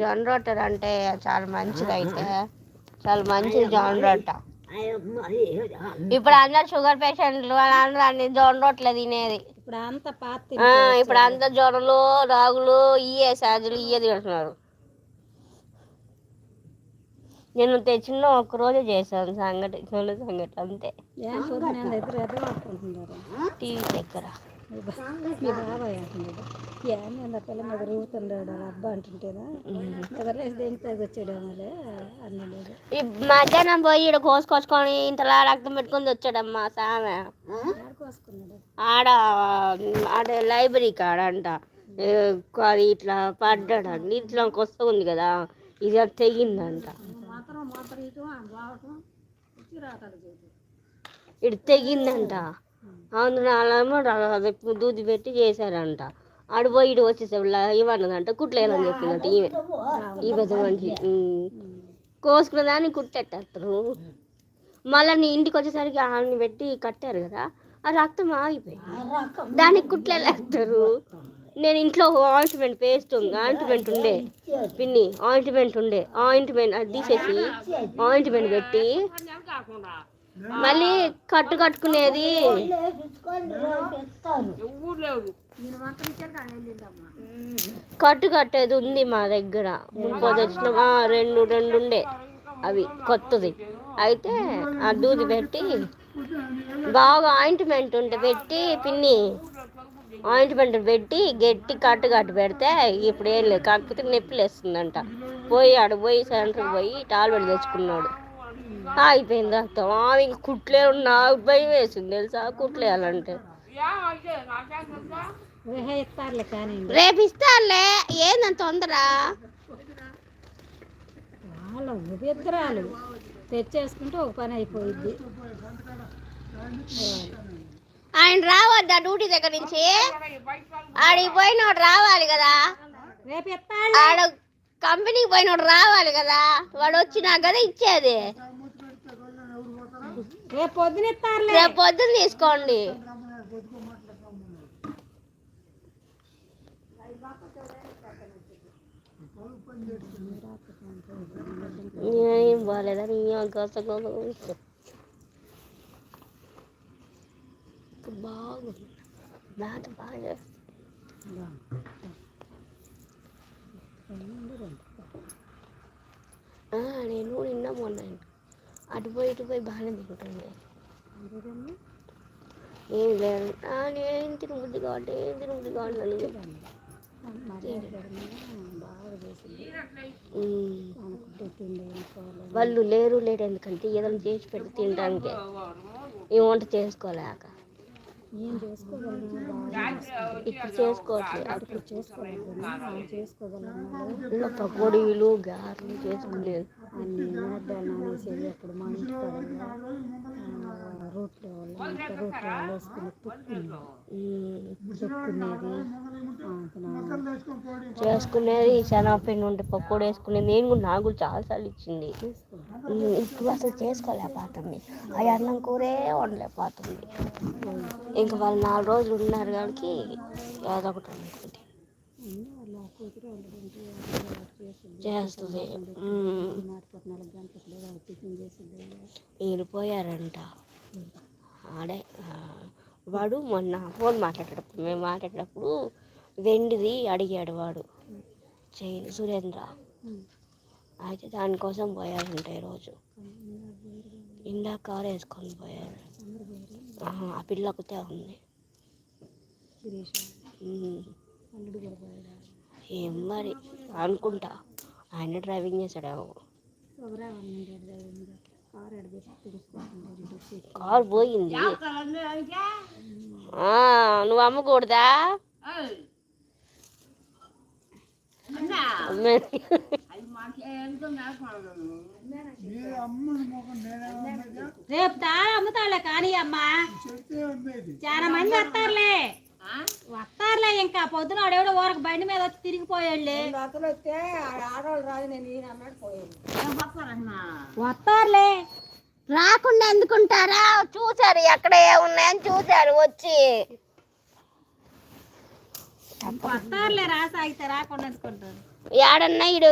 జొన్న రొట్టెలు అంటే చాలా మంచిది. అయితే చాలా మంచిది జొన్న రొట్టె. ఇప్పుడు అందరు షుగర్ పేషెంట్లు అందరూ అన్ని జొన్న రొట్టెలు తినేది. ఇప్పుడు అంతా జొన్నలు రాగులు ఇయ్యే సాజులు ఇయ్యే తింటున్నారు. నేను తెచ్చిన ఒక్క రోజే చేశాను సంగటి అంతే. టీవీ దగ్గర మీ బాబాయ్ అంటున్నాడు ఏమన్నా పిల్ల మీద రూగుతుండాడు అబ్బా అంటుంటేనా వచ్చాడు అన్నాడు. ఈ మధ్యాహ్నం పోయి ఇక్కడ కోసుకొచ్చుకొని ఇంతలా రక్తం పెట్టుకొని వచ్చాడమ్మా సామె. ఆడ ఆడ లైబ్రరీ కాడ అంట అది ఇట్లా పడ్డాడండి. ఇట్లా కొత్త ఉంది కదా ఇది అది తెగిందంట. ఇటు తెగిందంట. అందులో దూది పెట్టి చేశారంట. ఆడిపోయి ఇటు వచ్చేసాడు ఇవ్వన్నదంట. కుట్లేదని చెప్పిందంట ఈ పెద్ద మనిషి. కోసుకున్న దాన్ని కుట్టేస్తారు. మళ్ళీ నీ ఇంటికి వచ్చేసరికి ఆమెని పెట్టి కట్టారు కదా, ఆ రక్తం ఆగిపోయింది. దానికి కుట్లేస్తారు. నేను ఇంట్లో ఆయింట్మెంట్ పేస్ట్ ఉంది, ఆయింట్మెంట్ ఉండే పిన్ని ఆయింట్మెంట్ ఉండే ఆయింట్మెంట్ అది తీసేసి ఆయింట్మెంట్ పెట్టి మళ్ళీ కట్టుకునేది. కట్టేది ఉంది మా దగ్గర. మునుపో తెచ్చిన రెండు ఉండే అవి కొత్తది. అయితే ఆ దూది పెట్టి బాగా ఆయింట్మెంట్ ఉంటే పెట్టి పిన్ని ఆయింట్మెంట్ పెట్టి గట్టి కట్టు పెడితే ఇప్పుడు ఏం లేదు. కాకపోతే నొప్పి లేస్తుందంట. పోయి సెంటర్కి పోయి టాబ్లెట్ తెచ్చుకున్నాడు. అయిపోయింది రక్తం. ఆమె కుట్లే నాకు భయం వేసింది తెలుసా కుట్లేయాలంటే. రేపు ఇస్తారులే ఏందంత తొందర. ఇద్దరాలు తెచ్చేసుకుంటే ఒక పని అయిపోయింది. ఆయన రావద్దా డ్యూటీ దగ్గర నుంచి? ఆడికి పోయినోడు రావాలి కదా, ఆడ కంపెనీకి పోయినోడు రావాలి కదా. వాడు వచ్చినా కదా ఇచ్చేది. రేపు పొద్దున తీసుకోండి. ఏం బాగాలేదని బాగుంది. బాగా నేను నిన్న మొన్న అటు పోయి బాగానే తింటుంది. ఏం లేదు నేను తినబుద్ధి కావట్లేదు. వాళ్ళు లేరు ఎందుకంటే ఏదైనా చేసి పెట్టి తినడానికి ఈ వంట చేసుకోలేక ఇప్పుడు చేసుకోవట్లేదు. పకోడీలు గారెలు చేసుకునేది. అప్పుడు మా ఇంటి రోట్లో చేసుకునేది. శనగపిండి ఉంటే పకోడీ వేసుకునేది. నాకు కూడా చాలాసార్లు ఇచ్చింది. ఇప్పుడు అసలు చేసుకోలేకపోతుంది. ఆ అన్నం కూరే వండలేకపోతుంది. ఇంకా వాళ్ళు 4 రోజులు ఉన్నారు కాబట్టి ఏదో ఒకటి అనుకుంటే చేస్తుంది. వెళ్ళిపోయారంట. ఆడే వాడు మొన్న ఫోన్ మేము మాట్లాడేటప్పుడు వెండిది అడిగాడు వాడు సురేంద్ర. అయితే దానికోసం పోయారంట ఈరోజు. ఇందాక కారు వేసుకొని పోయారు. ఆ పిల్ల ఒకతే ఉంది. ఏం మరి అనుకుంటా ఆయన డ్రైవింగ్ చేశాడేమో. కారు పోయింది. నువ్వు అమ్మకూడదా? రేపు అమ్ముతాడులే కానీ అమ్మా చాలా మంది వస్తారులే. ఇంకా పొద్దున ఆడెవడో ఊరకు బండి మీద వచ్చి తిరిగిపోయాడులే. వస్తారులే. రాకుండా ఎందుకుంటారా? చూసారు ఎక్కడ ఉన్నాయని చూసారు వచ్చి. వస్తారులే రాసాగితే రాకుండా ఎందుకుంటారు. ఏడన్నా ఇడు